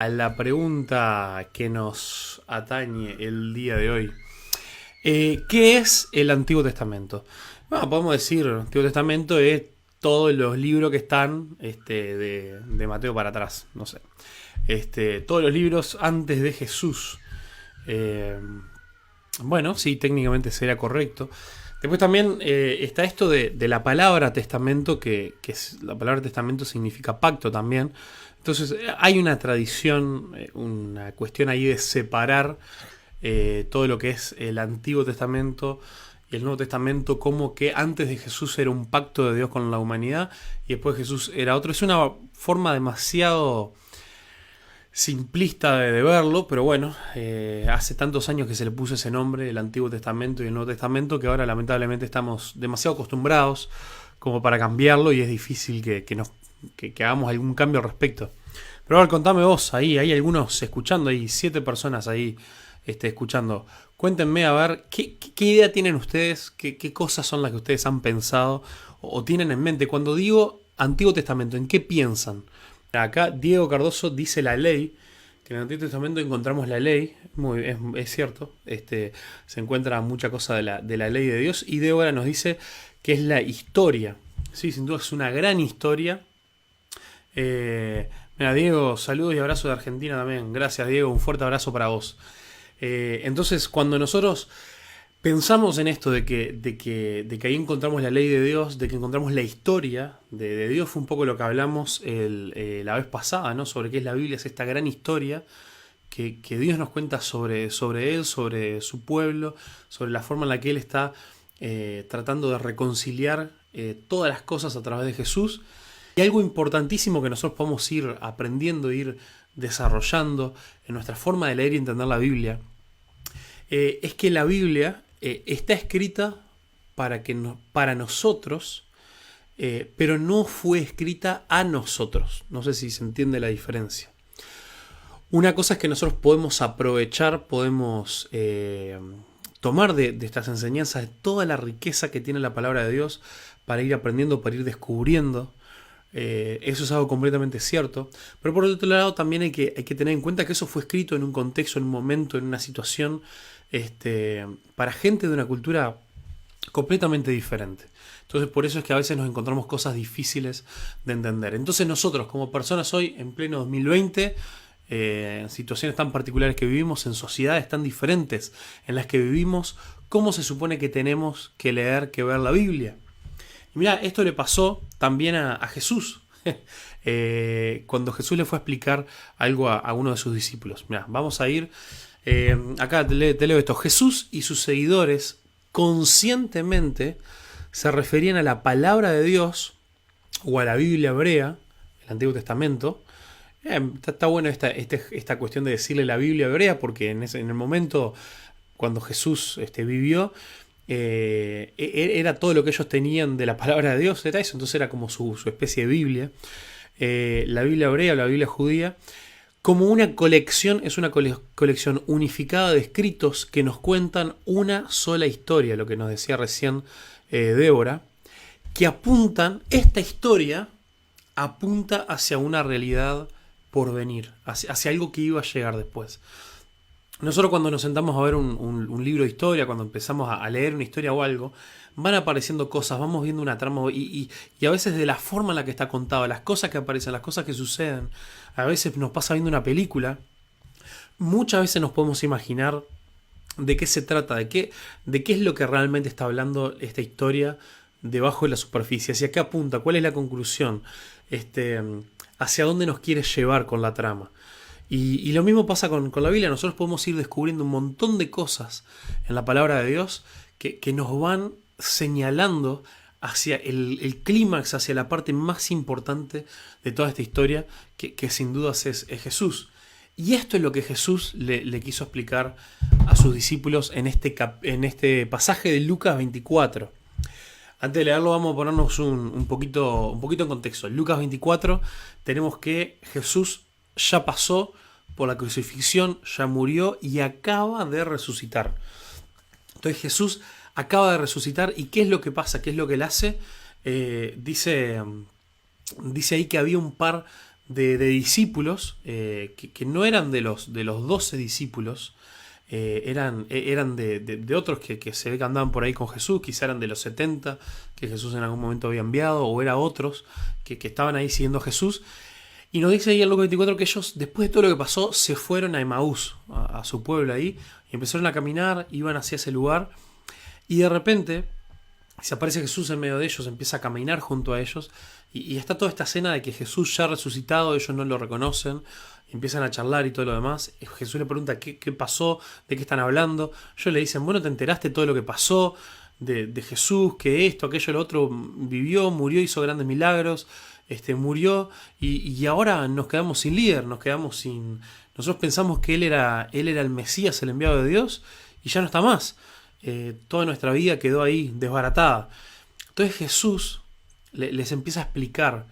A la pregunta que nos atañe el día de hoy. ¿Qué es el Antiguo Testamento? Bueno, podemos decir, el Antiguo Testamento es todos los libros que están de Mateo para atrás, no sé. Todos los libros antes de Jesús. Eh, bueno, sí, técnicamente sería correcto. Después también está esto de la palabra testamento, la palabra testamento significa pacto también. Entonces hay una tradición, una cuestión ahí de separar todo lo que es el Antiguo Testamento y el Nuevo Testamento, como que antes de Jesús era un pacto de Dios con la humanidad y después Jesús era otro. Es una forma demasiado simplista de verlo, pero bueno, hace tantos años que se le puso ese nombre, el Antiguo Testamento y el Nuevo Testamento, que ahora lamentablemente estamos demasiado acostumbrados como para cambiarlo y es difícil que hagamos algún cambio al respecto. Pero ahora contame vos, ahí hay algunos escuchando, hay 7 personas ahí escuchando. Cuéntenme a ver qué idea tienen ustedes, qué cosas son las que ustedes han pensado o tienen en mente. Cuando digo Antiguo Testamento, ¿en qué piensan? Acá Diego Cardoso dice la ley, que en el Antiguo Testamento encontramos la ley, es cierto, se encuentra mucha cosa de la ley de Dios, y Débora nos dice que es la historia. Sí, sin duda es una gran historia. Mira, Diego, saludos y abrazos de Argentina también. Gracias, Diego, un fuerte abrazo para vos. Entonces, cuando nosotros pensamos en esto de que ahí encontramos la ley de Dios, de que encontramos la historia de Dios, fue un poco lo que hablamos la vez pasada, ¿no? Sobre qué es la Biblia, es esta gran historia que Dios nos cuenta sobre Él, sobre su pueblo, sobre la forma en la que Él está tratando de reconciliar todas las cosas a través de Jesús. Y algo importantísimo que nosotros podemos ir aprendiendo, ir desarrollando en nuestra forma de leer y entender la Biblia, es que la Biblia está escrita para nosotros, pero no fue escrita a nosotros. No sé si se entiende la diferencia. Una cosa es que nosotros podemos aprovechar, podemos tomar de estas enseñanzas, de toda la riqueza que tiene la palabra de Dios, para ir aprendiendo, para ir descubriendo. Eso es algo completamente cierto. Pero por otro lado también hay que tener en cuenta que eso fue escrito en un contexto, en un momento, en una situación, para gente de una cultura completamente diferente. Entonces por eso es que a veces nos encontramos cosas difíciles de entender. Entonces nosotros como personas hoy, en pleno 2020, en situaciones tan particulares que vivimos, en sociedades tan diferentes en las que vivimos, ¿cómo se supone que tenemos que leer, que ver la Biblia? Y mira, esto le pasó también a Jesús. Cuando Jesús le fue a explicar algo a uno de sus discípulos. Mira, vamos a ir. Acá te leo esto. Jesús y sus seguidores conscientemente se referían a la palabra de Dios o a la Biblia hebrea, el Antiguo Testamento. Está bueno esta cuestión de decirle la Biblia hebrea, porque en el momento cuando Jesús vivió, era todo lo que ellos tenían de la palabra de Dios, era eso, entonces era como su especie de Biblia. La Biblia hebrea o la Biblia judía, como una colección, es una colección unificada de escritos que nos cuentan una sola historia, lo que nos decía recién Débora, que esta historia apunta hacia una realidad por venir, hacia algo que iba a llegar después. Nosotros cuando nos sentamos a ver un libro de historia, cuando empezamos a leer una historia o algo, van apareciendo cosas, vamos viendo una trama y a veces de la forma en la que está contada, las cosas que aparecen, las cosas que suceden, a veces nos pasa viendo una película, muchas veces nos podemos imaginar de qué se trata, de qué es lo que realmente está hablando esta historia debajo de la superficie, hacia qué apunta, cuál es la conclusión, hacia dónde nos quiere llevar con la trama. Y lo mismo pasa con la Biblia. Nosotros podemos ir descubriendo un montón de cosas en la palabra de Dios que nos van señalando hacia el clímax, hacia la parte más importante de toda esta historia, que sin dudas es Jesús. Y esto es lo que Jesús le quiso explicar a sus discípulos en este pasaje de Lucas 24. Antes de leerlo vamos a ponernos un poquito en contexto. En Lucas 24 tenemos que Jesús ya pasó por la crucifixión, ya murió y acaba de resucitar. Entonces Jesús acaba de resucitar y ¿qué es lo que pasa? ¿Qué es lo que él hace? Dice ahí que había un par de discípulos que no eran de los 12 discípulos, eran de otros que se ve que andaban por ahí con Jesús, quizá eran de los 70 que Jesús en algún momento había enviado, o era otros que estaban ahí siguiendo a Jesús. Y nos dice ahí en Lucas 24 que ellos, después de todo lo que pasó, se fueron a Emaús, a su pueblo ahí, y empezaron a caminar, iban hacia ese lugar, y de repente se aparece Jesús en medio de ellos, empieza a caminar junto a ellos, y está toda esta escena de que Jesús ya ha resucitado, ellos no lo reconocen, empiezan a charlar y todo lo demás. Jesús le pregunta qué pasó, de qué están hablando. Ellos le dicen, bueno, ¿te enteraste de todo lo que pasó? De Jesús, que esto, aquello, lo otro, vivió, murió, hizo grandes milagros, murió, y ahora nos quedamos sin líder, nos quedamos sin... Nosotros pensamos que él era el Mesías, el enviado de Dios, y ya no está más. Toda nuestra vida quedó ahí desbaratada. Entonces Jesús les empieza a explicar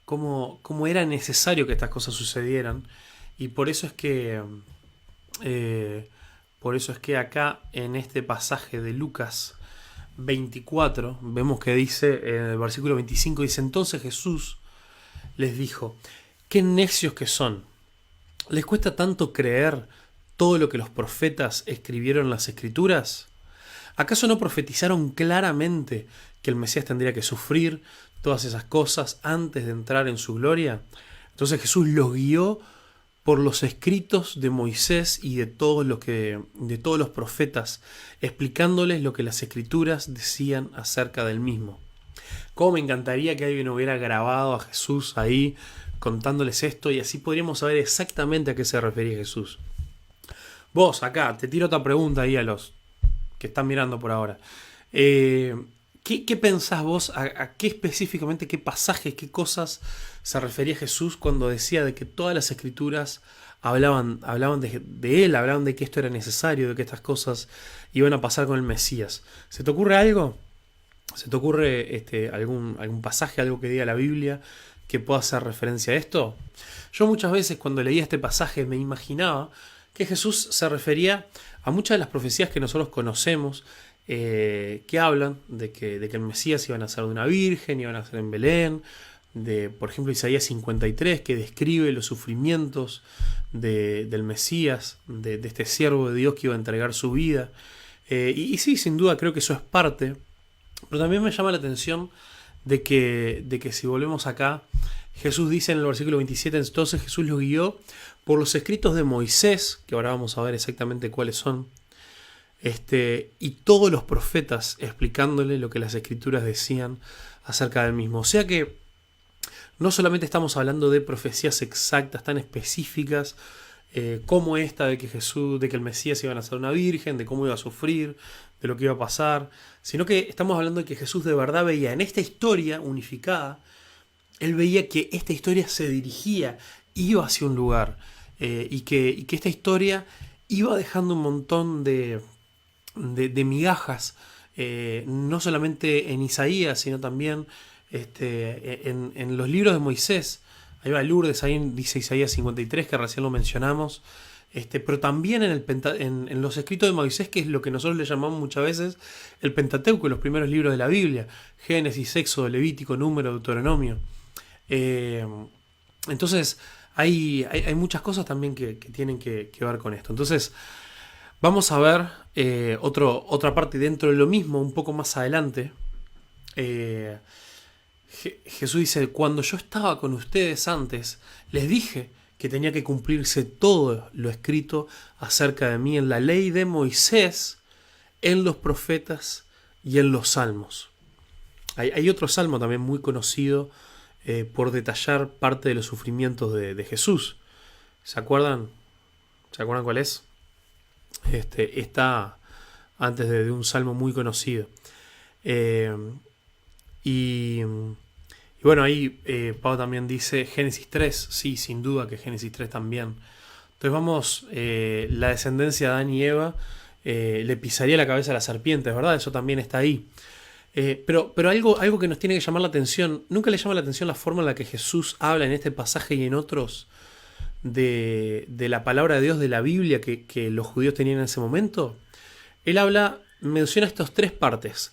cómo era necesario que estas cosas sucedieran, y por eso es que acá en este pasaje de Lucas 24 vemos que dice en el versículo 25, dice: entonces Jesús les dijo, qué necios que son, ¿les cuesta tanto creer todo lo que los profetas escribieron en las Escrituras? ¿Acaso no profetizaron claramente que el Mesías tendría que sufrir todas esas cosas antes de entrar en su gloria? Entonces Jesús los guió por los escritos de Moisés y de todos los profetas, explicándoles lo que las Escrituras decían acerca del mismo. Cómo me encantaría que alguien hubiera grabado a Jesús ahí contándoles esto, y así podríamos saber exactamente a qué se refería Jesús. Vos, acá, te tiro otra pregunta ahí a los que están mirando por ahora. ¿Qué pensás vos? ¿A qué específicamente, qué pasajes, qué cosas se refería Jesús cuando decía de que todas las Escrituras hablaban de él, hablaban de que esto era necesario, de que estas cosas iban a pasar con el Mesías? ¿Se te ocurre algo? ¿Se te ocurre algún pasaje, algo que diga la Biblia que pueda hacer referencia a esto? Yo muchas veces cuando leía este pasaje me imaginaba que Jesús se refería a muchas de las profecías que nosotros conocemos, que hablan de que el Mesías iba a nacer de una virgen, iba a nacer en Belén, de, por ejemplo, Isaías 53, que describe los sufrimientos del Mesías, de este siervo de Dios que iba a entregar su vida. Y sí, sin duda creo que eso es parte, pero también me llama la atención de que si volvemos acá, Jesús dice en el versículo 27, entonces Jesús los guió por los escritos de Moisés, que ahora vamos a ver exactamente cuáles son, y todos los profetas, explicándole lo que las Escrituras decían acerca del mismo. O sea que no solamente estamos hablando de profecías exactas, tan específicas, como esta de que el Mesías iba a nacer una virgen, de cómo iba a sufrir, de lo que iba a pasar, sino que estamos hablando de que Jesús de verdad veía en esta historia unificada, él veía que esta historia se dirigía, iba hacia un lugar, y que esta historia iba dejando un montón de migajas, no solamente en Isaías, sino también en los libros de Moisés. Ahí va Lourdes, ahí dice Isaías 53, que recién lo mencionamos, pero también en los escritos de Moisés, que es lo que nosotros le llamamos muchas veces el Pentateuco, los primeros libros de la Biblia: Génesis, Éxodo, Levítico, Número, Deuteronomio. Entonces hay muchas cosas también que tienen que ver con esto. Entonces vamos a ver otra parte dentro de lo mismo, un poco más adelante. Jesús dice: cuando yo estaba con ustedes antes, les dije que tenía que cumplirse todo lo escrito acerca de mí en la ley de Moisés, en los profetas y en los salmos. Hay otro salmo también muy conocido por detallar parte de los sufrimientos de Jesús. ¿Se acuerdan? ¿Se acuerdan cuál es? Está antes de un salmo muy conocido. Y bueno, ahí Pablo también dice Génesis 3, sí, sin duda que Génesis 3 también. Entonces vamos, la descendencia de Adán y Eva le pisaría la cabeza a la serpiente, ¿verdad? Eso también está ahí. Pero algo que nos tiene que llamar la atención, ¿nunca le llama la atención la forma en la que Jesús habla en este pasaje y en otros de la palabra de Dios de la Biblia que los judíos tenían en ese momento? Él menciona estas tres partes: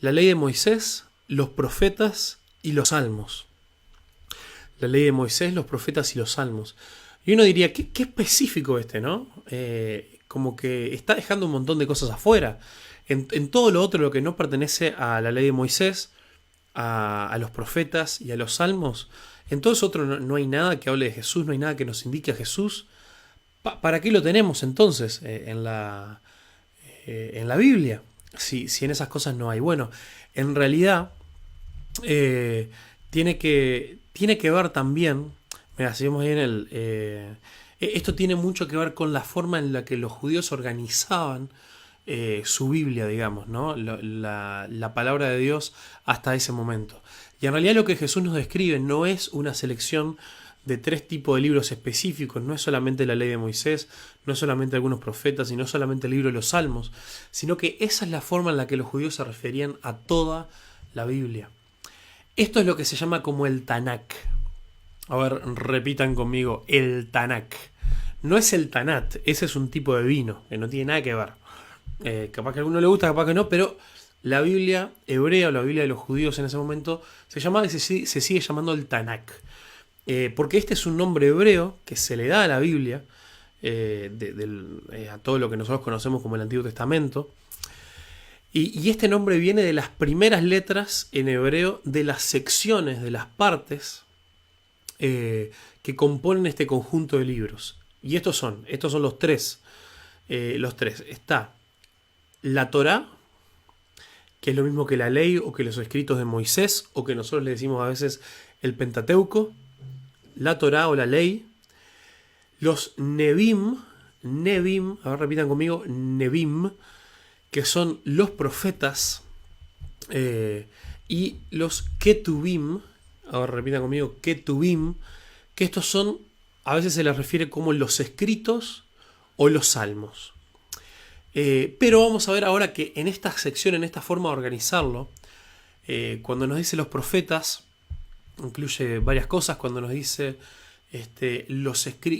la ley de Moisés, los profetas y los salmos. La ley de Moisés, los profetas y los salmos. Y uno diría, qué específico ¿no? Como que está dejando un montón de cosas afuera. En todo lo otro, lo que no pertenece a la ley de Moisés, a los profetas y a los salmos, en todo eso otro no hay nada que hable de Jesús, no hay nada que nos indique a Jesús. ¿Para qué lo tenemos entonces en la Biblia? Si en esas cosas no hay. Bueno, en realidad tiene que ver también, mira, si vemos ahí esto tiene mucho que ver con la forma en la que los judíos organizaban su Biblia, digamos, ¿no? La palabra de Dios hasta ese momento. Y en realidad lo que Jesús nos describe no es una selección de 3 tipos de libros específicos, no es solamente la ley de Moisés, no es solamente algunos profetas, y no es solamente el libro de los Salmos, sino que esa es la forma en la que los judíos se referían a toda la Biblia. Esto es lo que se llama como el Tanakh. A ver, repitan conmigo, el Tanakh. No es el Tanat, ese es un tipo de vino, que no tiene nada que ver. Capaz que a alguno le gusta, capaz que no, pero la Biblia hebrea o la Biblia de los judíos en ese momento se llamaba y se sigue llamando el Tanakh. Porque este es un nombre hebreo que se le da a la Biblia, a todo lo que nosotros conocemos como el Antiguo Testamento. Y este nombre viene de las primeras letras en hebreo de las secciones, de las partes que componen este conjunto de libros. Y estos son los tres. Está la Torá, que es lo mismo que la ley o que los escritos de Moisés, o que nosotros le decimos a veces el Pentateuco. La Torá o la ley, los Nebim, a ver, repitan conmigo, Nebim, que son los profetas, y los Ketubim, a ver, repitan conmigo, Ketubim, que estos son, a veces se les refiere como los escritos o los salmos. Pero vamos a ver ahora que en esta sección, en esta forma de organizarlo, cuando nos dice los profetas, incluye varias cosas. Cuando nos dice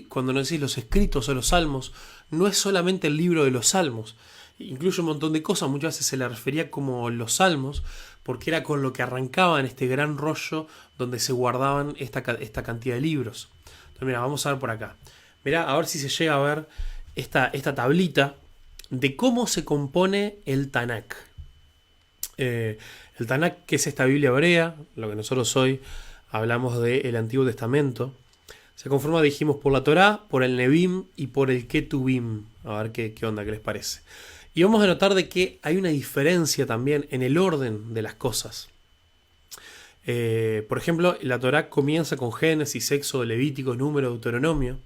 cuando nos dice los escritos o los salmos, no es solamente el libro de los salmos, incluye un montón de cosas. Muchas veces se le refería como los salmos porque era con lo que arrancaban este gran rollo donde se guardaban esta cantidad de libros. Entonces mira, vamos a ver por acá, mira, a ver si se llega a ver esta tablita de cómo se compone el Tanakh. El Tanakh, que es esta Biblia hebrea, lo que nosotros hoy hablamos del Antiguo Testamento, se conforma, dijimos, por la Torá, por el Nebim y por el Ketubim. A ver qué onda, qué les parece. Y vamos a notar de que hay una diferencia también en el orden de las cosas. Por ejemplo, la Torá comienza con Génesis, Éxodo, Levítico, Número, Deuteronomio.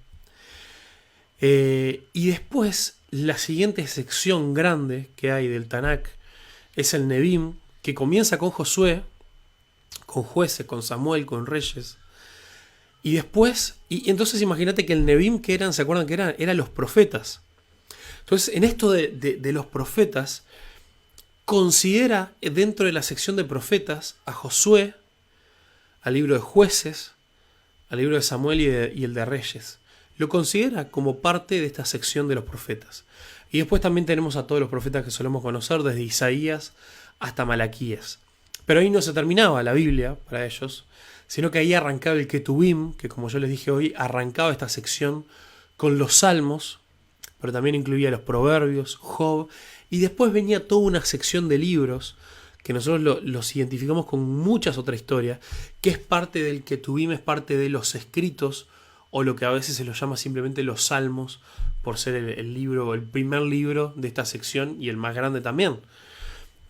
Y después, la siguiente sección grande que hay del Tanakh es el Nebim, que comienza con Josué, con jueces, con Samuel, con reyes. Y después, y entonces imagínate que el Nebim que eran, ¿se acuerdan que eran? Eran los profetas. Entonces, en esto de los profetas, considera dentro de la sección de profetas a Josué, al libro de jueces, al libro de Samuel y el de reyes. Lo considera como parte de esta sección de los profetas. Y después también tenemos a todos los profetas que solemos conocer, desde Isaías hasta Malaquías. Pero ahí no se terminaba la Biblia para ellos, sino que ahí arrancaba el Ketubim, que como yo les dije hoy, arrancaba esta sección con los salmos, pero también incluía los proverbios, Job, y después venía toda una sección de libros que nosotros los identificamos con muchas otras historias, que es parte del Ketubim, es parte de los escritos, o lo que a veces se los llama simplemente los salmos, por ser el primer libro de esta sección y el más grande también.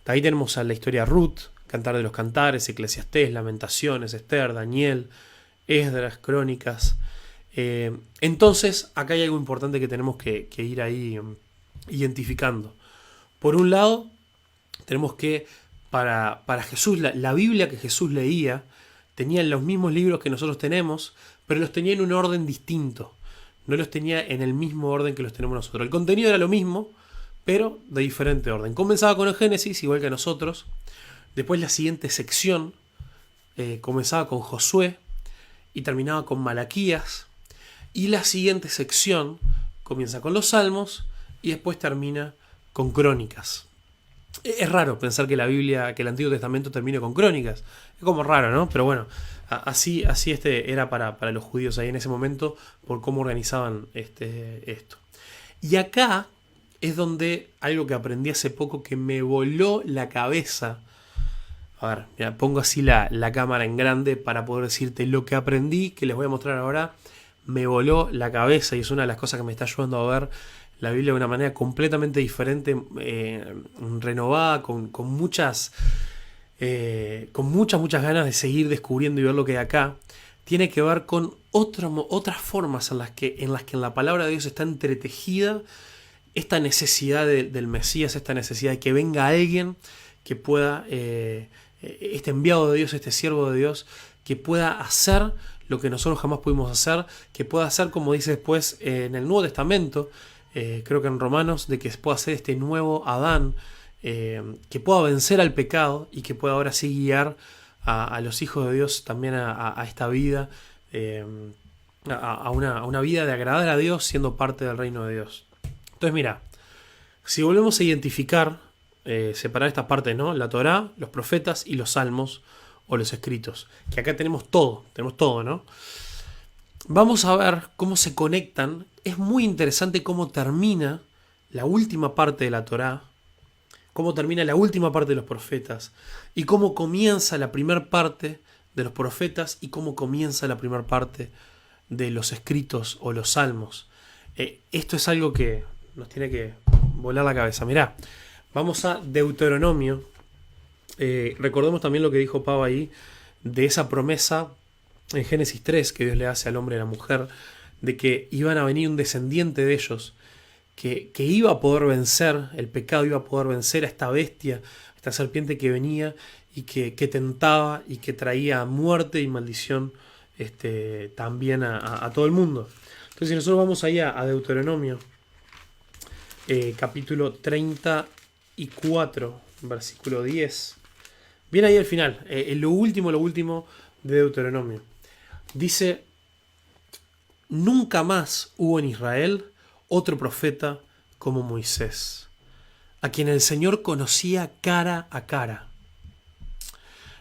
Ahí tenemos a la historia de Ruth, Cantar de los Cantares, Eclesiastés, Lamentaciones, Esther, Daniel, Esdras, Crónicas. Entonces, acá hay algo importante que tenemos que ir ahí identificando. Por un lado, tenemos que para Jesús, la Biblia que Jesús leía tenía los mismos libros que nosotros tenemos, pero los tenía en un orden distinto. No los tenía en el mismo orden que los tenemos nosotros. El contenido era lo mismo, pero de diferente orden. Comenzaba con el Génesis, igual que nosotros. Después la siguiente sección comenzaba con Josué y terminaba con Malaquías. Y la siguiente sección comienza con los Salmos y después termina con Crónicas. Es raro pensar que la Biblia, que el Antiguo Testamento termine con crónicas. Es como raro, ¿no? Pero bueno, así era para los judíos ahí en ese momento por cómo organizaban esto. Y acá es donde algo que aprendí hace poco que me voló la cabeza. A ver, mira, pongo así la cámara en grande para poder decirte lo que aprendí, que les voy a mostrar ahora. Me voló la cabeza y es una de las cosas que me está ayudando a ver la Biblia de una manera completamente diferente, renovada, con muchas ganas de seguir descubriendo y ver lo que hay acá. Tiene que ver con otras formas en las que en la palabra de Dios está entretejida esta necesidad del Mesías, esta necesidad de que venga alguien que pueda, este enviado de Dios, este siervo de Dios, que pueda hacer lo que nosotros jamás pudimos hacer, que pueda hacer, como dice después en el Nuevo Testamento, creo que en Romanos, de que pueda ser este nuevo Adán, que pueda vencer al pecado y que pueda ahora sí guiar a los hijos de Dios también a esta vida, a una vida de agradar a Dios siendo parte del reino de Dios. Entonces mira, si volvemos a identificar, separar estas partes, ¿no? La Torá, los profetas y los salmos o los escritos, que acá tenemos todo, ¿no? Vamos a ver cómo se conectan. Es muy interesante cómo termina la última parte de la Torá, cómo termina la última parte de los profetas y cómo comienza la primera parte de los profetas y cómo comienza la primera parte de los escritos o los salmos. Esto es algo que nos tiene que volar la cabeza. Mirá, vamos a Deuteronomio. Recordemos también lo que dijo Pau ahí de esa promesa en Génesis 3 que Dios le hace al hombre y a la mujer, de que iban a venir un descendiente de ellos que iba a poder vencer el pecado, iba a poder vencer a esta bestia, a esta serpiente que venía y que tentaba y que traía muerte y maldición también a todo el mundo. Entonces si nosotros vamos ahí a Deuteronomio, capítulo 34, versículo 10, bien ahí al final, lo último de Deuteronomio. Dice: nunca más hubo en Israel otro profeta como Moisés, a quien el Señor conocía cara a cara.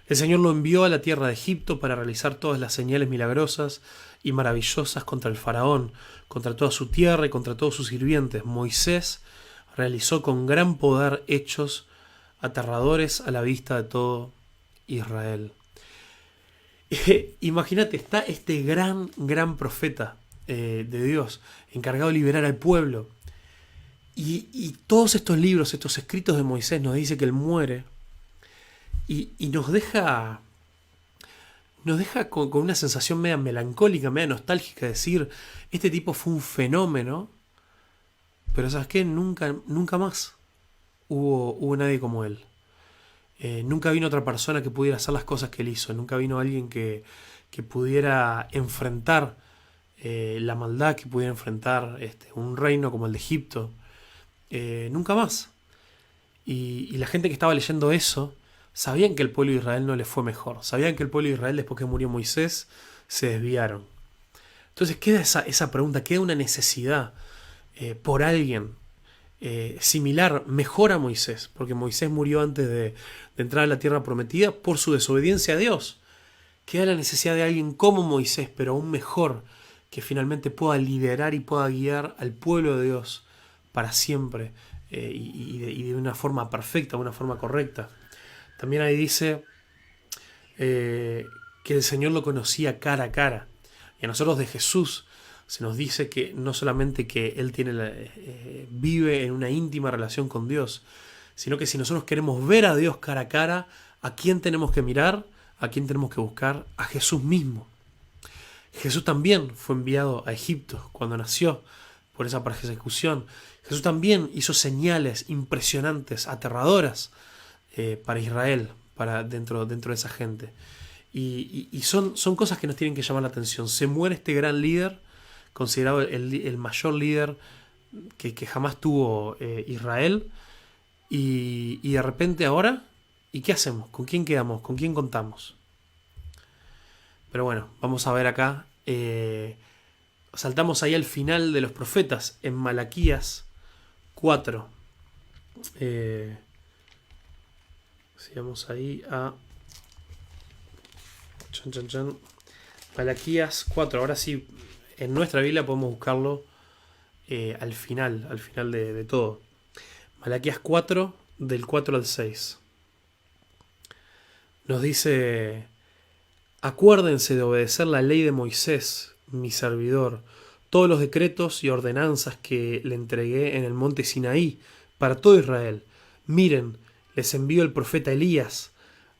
El Señor lo envió a la tierra de Egipto para realizar todas las señales milagrosas y maravillosas contra el faraón, contra toda su tierra y contra todos sus sirvientes. Moisés realizó con gran poder hechos aterradores a la vista de todo Israel. Imagínate, está este gran profeta de Dios, encargado de liberar al pueblo. Y todos estos libros, estos escritos de Moisés, nos dice que él muere. Y nos deja con una sensación media melancólica, media nostálgica, de decir, este tipo fue un fenómeno, pero ¿sabes qué? Nunca más hubo nadie como él. Nunca vino otra persona que pudiera hacer las cosas que él hizo. Nunca vino alguien que pudiera enfrentar la maldad, que pudiera enfrentar un reino como el de Egipto. Nunca más. Y la gente que estaba leyendo eso sabían que el pueblo de Israel no les fue mejor. Sabían que el pueblo de Israel, después que murió Moisés, se desviaron. Entonces queda esa pregunta, queda una necesidad por alguien similar, mejor a Moisés, porque Moisés murió antes de entrar a la tierra prometida por su desobediencia a Dios. Queda la necesidad de alguien como Moisés, pero aún mejor, que finalmente pueda liderar y pueda guiar al pueblo de Dios para siempre y de una forma perfecta, de una forma correcta. También ahí dice que el Señor lo conocía cara a cara. Y a nosotros de Jesús se nos dice que no solamente que Él vive en una íntima relación con Dios, sino que si nosotros queremos ver a Dios cara a cara, ¿a quién tenemos que mirar? ¿A quién tenemos que buscar? A Jesús mismo. Jesús también fue enviado a Egipto cuando nació por esa persecución. Jesús también hizo señales impresionantes, aterradoras para Israel, para dentro de esa gente. Y son cosas que nos tienen que llamar la atención. Se muere este gran líder, considerado el mayor líder que jamás tuvo Israel, y de repente ahora, ¿y qué hacemos? ¿Con quién quedamos? ¿Con quién contamos? Pero bueno, vamos a ver acá. Saltamos ahí al final de los profetas, en Malaquías 4. Si vamos ahí a Malaquías 4. Ahora sí, en nuestra Biblia podemos buscarlo al final de todo. Malaquías 4, del 4 al 6. Nos dice: acuérdense de obedecer la ley de Moisés, mi servidor, todos los decretos y ordenanzas que le entregué en el monte Sinaí para todo Israel. Miren, les envío el profeta Elías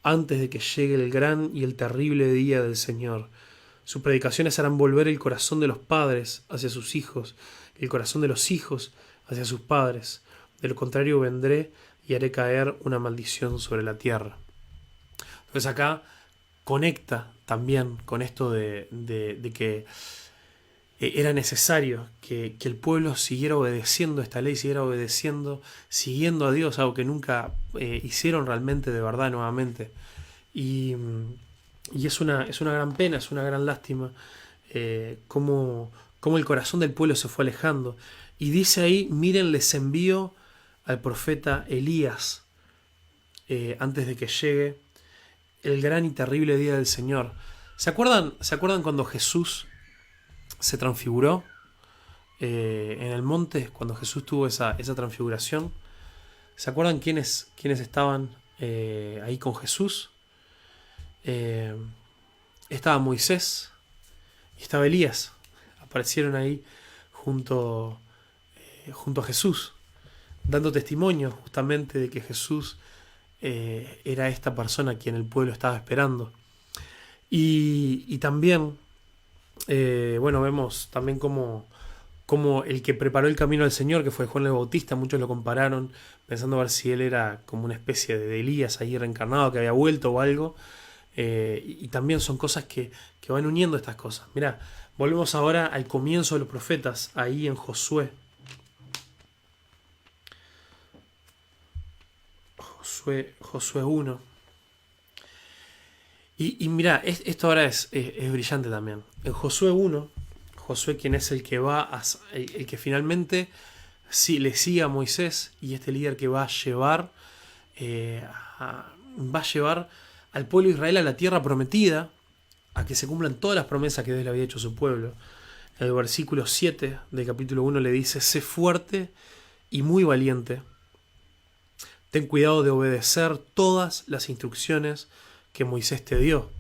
antes de que llegue el gran y el terrible día del Señor. Sus predicaciones harán volver el corazón de los padres hacia sus hijos, el corazón de los hijos hacia sus padres. De lo contrario vendré y haré caer una maldición sobre la tierra. Entonces acá conecta también con esto de que era necesario que el pueblo siguiera obedeciendo esta ley, siguiera obedeciendo, siguiendo a Dios, algo que nunca hicieron realmente de verdad nuevamente. Y es una gran pena, es una gran lástima cómo el corazón del pueblo se fue alejando. Y dice ahí: miren, les envío al profeta Elías antes de que llegue el gran y terrible día del Señor. ¿Se acuerdan cuando Jesús se transfiguró en el monte? Cuando Jesús tuvo esa transfiguración, ¿se acuerdan quiénes estaban ahí con Jesús? Estaba Moisés y estaba Elías. Aparecieron ahí junto a Jesús, dando testimonio justamente de que Jesús era esta persona a quien el pueblo estaba esperando. Y también, vemos también como el que preparó el camino al Señor, que fue Juan el Bautista, muchos lo compararon pensando a ver si él era como una especie de Elías ahí reencarnado que había vuelto o algo. Y también son cosas que van uniendo estas cosas. Mirá, volvemos ahora al comienzo de los profetas, ahí en Josué. Josué 1. Y mirá, esto ahora es brillante también. En Josué 1, Josué, quien es el que el que finalmente le sigue a Moisés, y este líder que va a llevar al pueblo de Israel a la tierra prometida, a que se cumplan todas las promesas que Dios le había hecho a su pueblo. En el versículo 7 del capítulo 1 le dice: sé fuerte y muy valiente. Ten cuidado de obedecer todas las instrucciones que Moisés te dio.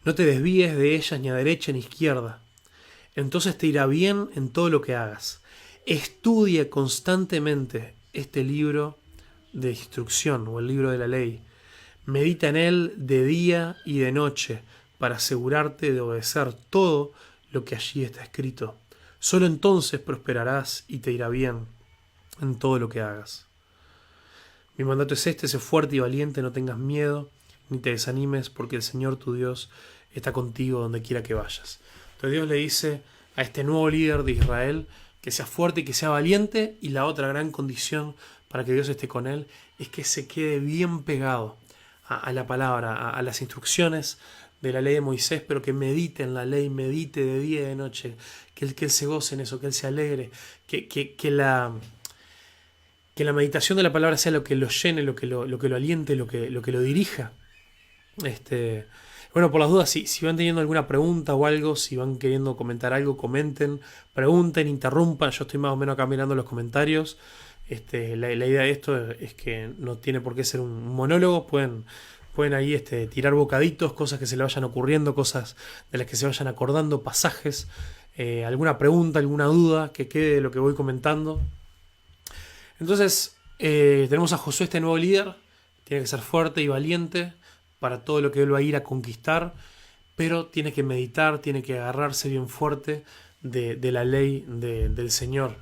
No te desvíes de ellas ni a derecha ni a izquierda. Entonces te irá bien en todo lo que hagas. Estudia constantemente este libro de instrucción o el libro de la ley. Medita en él de día y de noche para asegurarte de obedecer todo lo que allí está escrito. Solo entonces prosperarás y te irá bien en todo lo que hagas. Mi mandato es este: sé fuerte y valiente, no tengas miedo ni te desanimes, porque el Señor tu Dios está contigo donde quiera que vayas. Entonces Dios le dice a este nuevo líder de Israel que sea fuerte y que sea valiente, y la otra gran condición para que Dios esté con él es que se quede bien pegado a la palabra, a las instrucciones de la ley de Moisés, pero que medite en la ley, medite de día y de noche, que él se goce en eso, que él se alegre, que la meditación de la palabra sea lo que lo llene, lo que lo aliente, lo que lo dirija. Bueno, por las dudas, si van teniendo alguna pregunta o algo, si van queriendo comentar algo, comenten, pregunten, interrumpan. Yo estoy más o menos acá mirando los comentarios. La idea de esto es que no tiene por qué ser un monólogo. Pueden ahí tirar bocaditos, cosas que se le vayan ocurriendo, cosas de las que se vayan acordando, pasajes, alguna pregunta, alguna duda que quede de lo que voy comentando. Entonces, tenemos a Josué, este nuevo líder. Tiene que ser fuerte y valiente para todo lo que él va a ir a conquistar, pero tiene que meditar, tiene que agarrarse bien fuerte de la ley del Señor,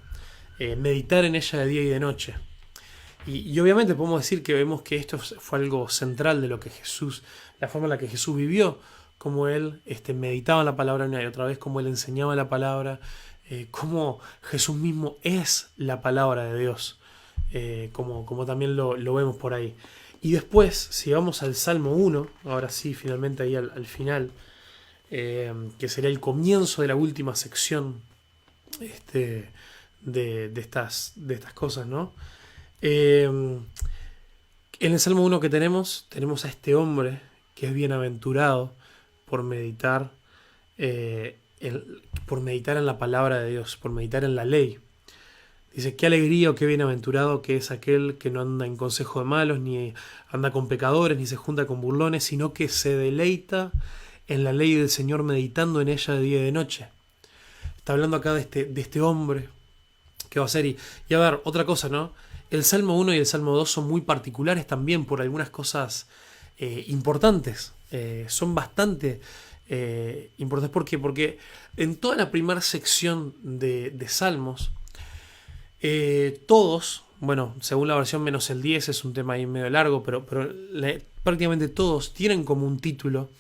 meditar en ella de día y de noche. Y obviamente podemos decir que vemos que esto fue algo central de lo que Jesús, la forma en la que Jesús vivió, cómo él meditaba en la palabra una y otra vez, cómo él enseñaba la palabra, cómo Jesús mismo es la palabra de Dios, como también lo vemos por ahí. Y después, si vamos al Salmo 1, ahora sí, finalmente ahí al final, que sería el comienzo de la última sección de estas cosas, ¿no? En el Salmo 1 que tenemos a este hombre que es bienaventurado por meditar, por meditar en la palabra de Dios, por meditar en la ley. Dice, qué alegría o qué bienaventurado que es aquel que no anda en consejo de malos, ni anda con pecadores, ni se junta con burlones, sino que se deleita en la ley del Señor, meditando en ella de día y de noche. Está hablando acá de este hombre que va a ser. Y a ver, otra cosa, ¿no? El Salmo 1 y el Salmo 2 son muy particulares también por algunas cosas importantes. Son bastante importantes. ¿Por qué? Porque en toda la primera sección de Salmos, todos, bueno, según la versión menos el 10, es un tema ahí medio largo, pero prácticamente todos tienen como un título,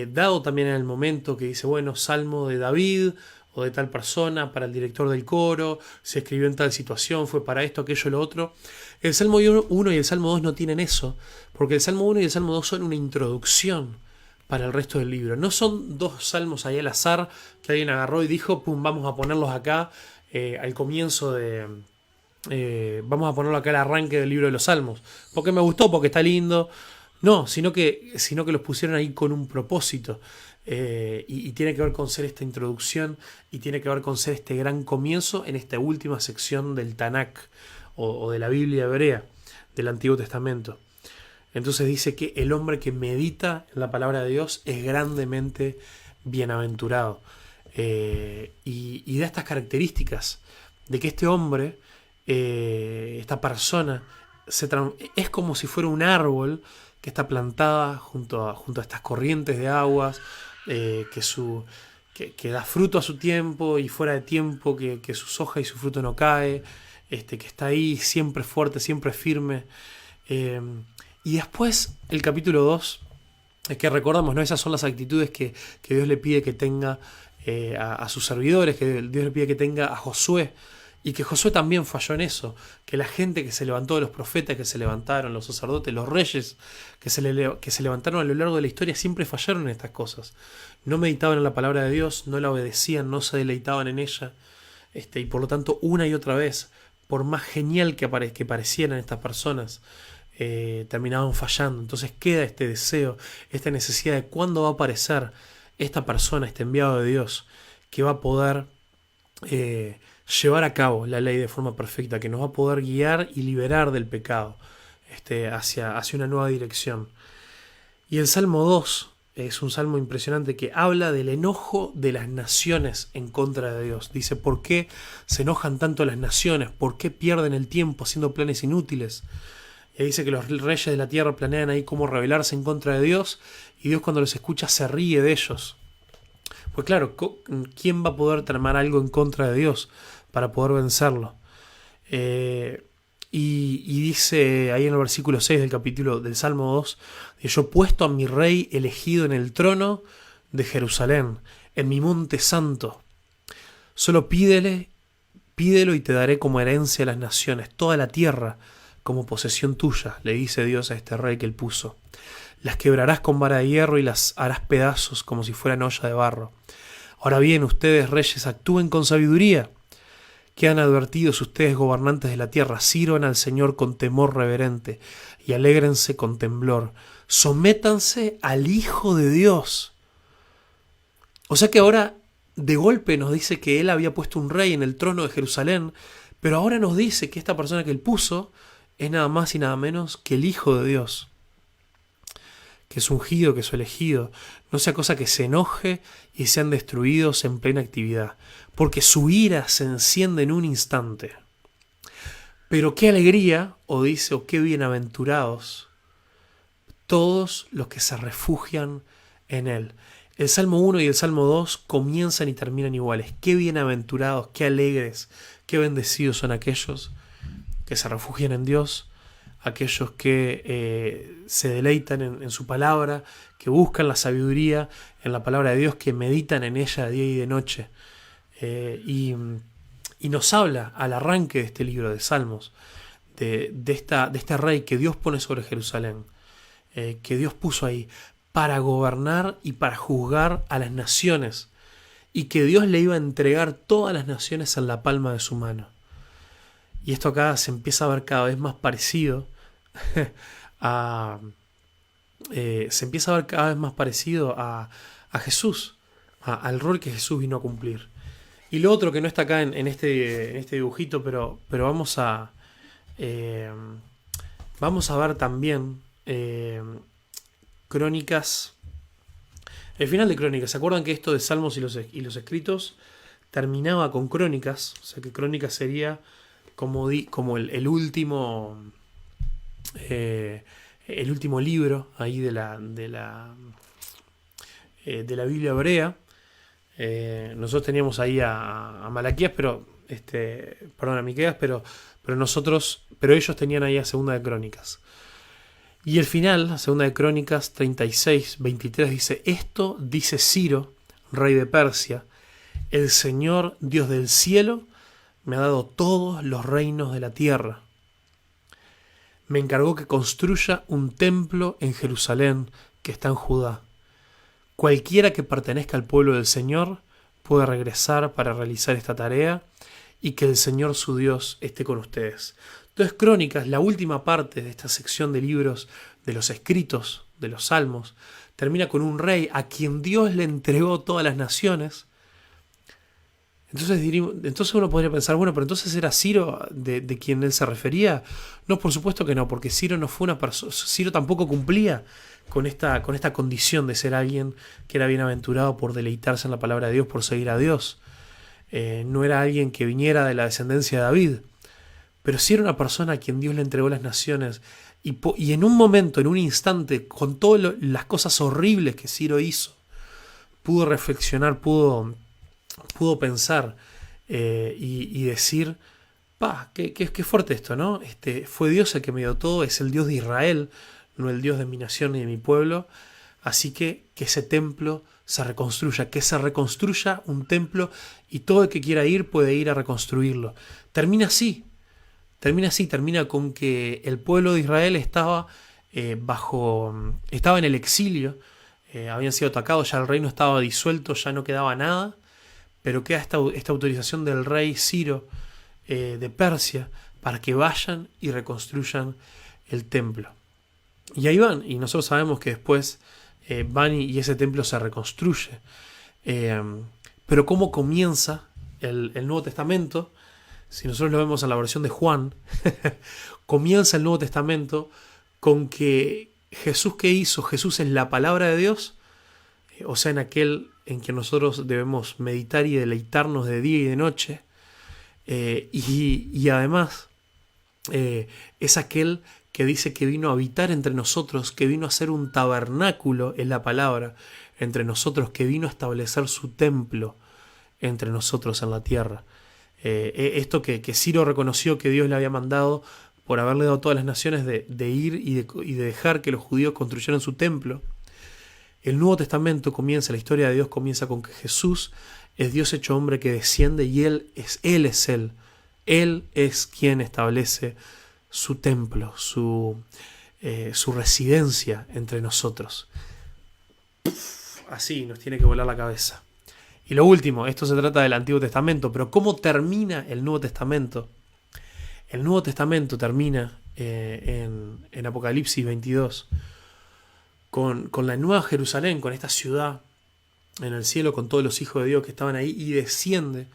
dado también en el momento, que dice, bueno, Salmo de David o de tal persona, para el director del coro, se escribió en tal situación, fue para esto, aquello, lo otro. El Salmo 1 y el Salmo 2 no tienen eso, porque el Salmo 1 y el Salmo 2 son una introducción para el resto del libro. No son dos salmos ahí al azar que alguien agarró y dijo, pum, vamos a ponerlos acá al comienzo vamos a ponerlo acá al arranque del libro de los Salmos, porque me gustó, porque está lindo. No, sino que los pusieron ahí con un propósito. Y tiene que ver con ser esta introducción y tiene que ver con ser este gran comienzo en esta última sección del Tanakh o de la Biblia hebrea del Antiguo Testamento. Entonces dice que el hombre que medita en la palabra de Dios es grandemente bienaventurado. Y da estas características de que este hombre, esta persona, es como si fuera un árbol que está plantada junto a estas corrientes de aguas, que da fruto a su tiempo y fuera de tiempo, que sus hojas y su fruto no cae, que está ahí siempre fuerte, siempre firme. Y después el capítulo 2, es que recordamos, ¿no? Esas son las actitudes que Dios le pide que tenga a sus servidores, que Dios le pide que tenga a Josué. Y que Josué también falló en eso, que la gente que se levantó, los profetas que se levantaron, los sacerdotes, los reyes que se levantaron a lo largo de la historia, siempre fallaron en estas cosas. No meditaban en la palabra de Dios, no la obedecían, no se deleitaban en ella, y por lo tanto una y otra vez, por más genial que parecieran estas personas, terminaban fallando. Entonces queda este deseo, esta necesidad de cuándo va a aparecer esta persona, este enviado de Dios, que va a poder llevar a cabo la ley de forma perfecta, que nos va a poder guiar y liberar del pecado hacia una nueva dirección. Y el Salmo 2 es un salmo impresionante que habla del enojo de las naciones en contra de Dios. Dice, ¿por qué se enojan tanto las naciones? ¿Por qué pierden el tiempo haciendo planes inútiles? Y dice que los reyes de la tierra planean ahí cómo rebelarse en contra de Dios, y Dios cuando los escucha se ríe de ellos. Pues claro, ¿quién va a poder tramar algo en contra de Dios para poder vencerlo? Y dice ahí en el versículo 6 del capítulo del Salmo 2, yo he puesto a mi rey elegido en el trono de Jerusalén, en mi monte santo. Solo pídelo y te daré como herencia a las naciones, toda la tierra como posesión tuya, le dice Dios a este rey que él puso. Las quebrarás con vara de hierro y las harás pedazos como si fueran olla de barro. Ahora bien, ustedes, reyes, actúen con sabiduría. Quedan advertidos ustedes, gobernantes de la tierra, sirvan al Señor con temor reverente y alégrense con temblor. Sométanse al Hijo de Dios. O sea que ahora de golpe nos dice que Él había puesto un rey en el trono de Jerusalén, pero ahora nos dice que esta persona que Él puso es nada más y nada menos que el Hijo de Dios, que es ungido, que es elegido. No sea cosa que se enoje y sean destruidos en plena actividad, porque su ira se enciende en un instante. Pero qué alegría, o dice, o qué bienaventurados todos los que se refugian en Él. El Salmo 1 y el Salmo 2 comienzan y terminan iguales. Qué bienaventurados, qué alegres, qué bendecidos son aquellos que se refugian en Dios, aquellos que se deleitan en su palabra, que buscan la sabiduría en la palabra de Dios, que meditan en ella de día y de noche. Y nos habla al arranque de este libro de Salmos, de este rey que Dios pone sobre Jerusalén, que Dios puso ahí para gobernar y para juzgar a las naciones, y que Dios le iba a entregar todas las naciones en la palma de su mano. Y esto acá se empieza a ver cada vez más parecido se empieza a ver cada vez más parecido a Jesús, al rol que Jesús vino a cumplir. Y lo otro que no está acá en este dibujito, pero eh, vamos a ver también Crónicas. El final de Crónicas, ¿se acuerdan que esto de Salmos y los escritos terminaba con Crónicas? O sea que Crónicas sería como el último libro ahí de la Biblia hebrea. Nosotros teníamos ahí a Malaquías, perdón, a Miqueas, pero ellos tenían ahí a Segunda de Crónicas. Y el final, Segunda de Crónicas 36, 23 dice: esto dice Ciro, rey de Persia, el Señor Dios del cielo me ha dado todos los reinos de la tierra. Me encargó que construya un templo en Jerusalén que está en Judá. Cualquiera que pertenezca al pueblo del Señor puede regresar para realizar esta tarea y que el Señor su Dios esté con ustedes. Entonces, Crónicas, la última parte de esta sección de libros de los escritos, de los salmos, termina con un rey a quien Dios le entregó todas las naciones. Entonces uno podría pensar, bueno, pero entonces era Ciro de quien él se refería. No, por supuesto que no, porque Ciro no fue una persona. Ciro tampoco cumplía con esta condición de ser alguien que era bienaventurado por deleitarse en la palabra de Dios, por seguir a Dios. No era alguien que viniera de la descendencia de David, pero sí era una persona a quien Dios le entregó las naciones. Y en un momento, en un instante, con todas las cosas horribles que Ciro hizo, pudo reflexionar, pudo pensar y decir: qué fuerte esto, ¿no? Fue Dios el que me dio todo, es el Dios de Israel, no el Dios de mi nación ni de mi pueblo. Así que ese templo se reconstruya, que se reconstruya un templo, y todo el que quiera ir puede ir a reconstruirlo. Termina con que el pueblo de Israel estaba en el exilio, habían sido atacados, ya el reino estaba disuelto, ya no quedaba nada, pero queda esta autorización del rey Ciro de Persia para que vayan y reconstruyan el templo. Y ahí van, y nosotros sabemos que después van y ese templo se reconstruye. Pero ¿cómo comienza el Nuevo Testamento? Si nosotros lo vemos en la versión de Juan, comienza el Nuevo Testamento con que Jesús, ¿qué hizo? Jesús es la palabra de Dios, o sea, en aquel en que nosotros debemos meditar y deleitarnos de día y de noche, y además es aquel que dice que vino a habitar entre nosotros, que vino a ser un tabernáculo, en la palabra, entre nosotros, que vino a establecer su templo entre nosotros en la tierra. Esto que Ciro reconoció que Dios le había mandado por haberle dado todas las naciones de ir y de dejar que los judíos construyeran su templo. El Nuevo Testamento comienza, la historia de Dios comienza con que Jesús es Dios hecho hombre que desciende, y Él es Él. Él es quien establece su templo, su residencia entre nosotros. Así nos tiene que volar la cabeza. Y lo último, esto se trata del Antiguo Testamento, pero ¿cómo termina el Nuevo Testamento? El Nuevo Testamento termina en Apocalipsis 22 con la Nueva Jerusalén, con esta ciudad en el cielo, con todos los hijos de Dios que estaban ahí, y desciende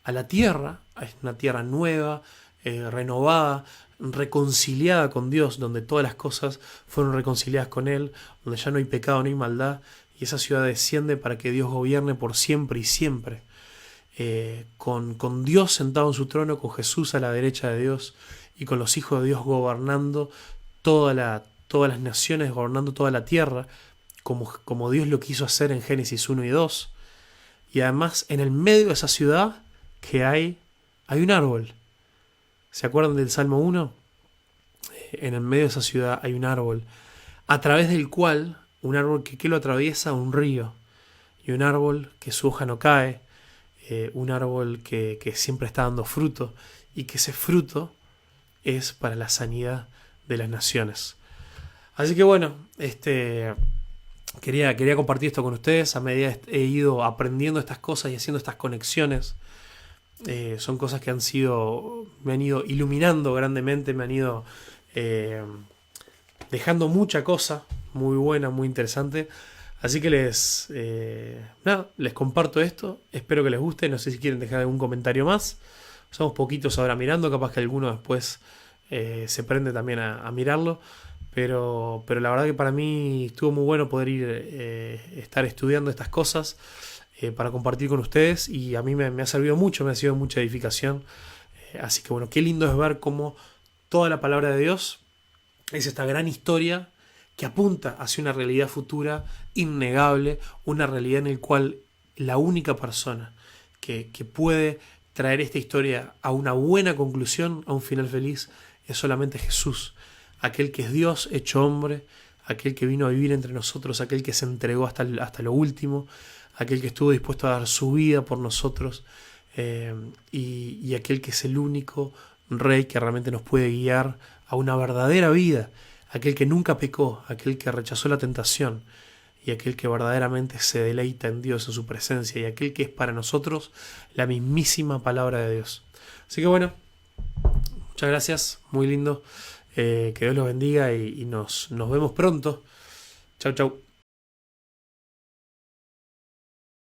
a la tierra, es una tierra nueva, renovada, reconciliada con Dios, donde todas las cosas fueron reconciliadas con Él, donde ya no hay pecado, no hay maldad, y esa ciudad desciende para que Dios gobierne por siempre y siempre, con Dios sentado en su trono, con Jesús a la derecha de Dios, y con los hijos de Dios gobernando todas las naciones, gobernando toda la tierra, como Dios lo quiso hacer en Génesis 1 y 2. Y además, en el medio de esa ciudad, que hay un árbol. ¿Se acuerdan del Salmo 1? En el medio de esa ciudad hay un árbol, a través del cual, un árbol que lo atraviesa, un río, y un árbol que su hoja no cae, un árbol que siempre está dando fruto, y que ese fruto es para la sanidad de las naciones. Así que bueno, quería compartir esto con ustedes. A medida que he ido aprendiendo estas cosas y haciendo estas conexiones, son cosas que me han ido iluminando grandemente, me han ido dejando mucha cosa muy buena, muy interesante. Así que les comparto esto, espero que les guste, no sé si quieren dejar algún comentario más. Somos poquitos ahora mirando, capaz que alguno después se prende también a mirarlo. Pero la verdad que para mí estuvo muy bueno poder estar estudiando estas cosas para compartir con ustedes, y a mí me ha servido mucho, me ha sido mucha edificación. Así que bueno, qué lindo es ver cómo toda la palabra de Dios es esta gran historia que apunta hacia una realidad futura innegable, una realidad en la cual la única persona que puede traer esta historia a una buena conclusión, a un final feliz, es solamente Jesús, aquel que es Dios hecho hombre, aquel que vino a vivir entre nosotros, aquel que se entregó hasta lo último, aquel que estuvo dispuesto a dar su vida por nosotros, y aquel que es el único Rey que realmente nos puede guiar a una verdadera vida, aquel que nunca pecó, aquel que rechazó la tentación, y aquel que verdaderamente se deleita en Dios, en su presencia, y aquel que es para nosotros la mismísima palabra de Dios. Así que bueno, muchas gracias, muy lindo, que Dios los bendiga y nos vemos pronto. Chau, chau.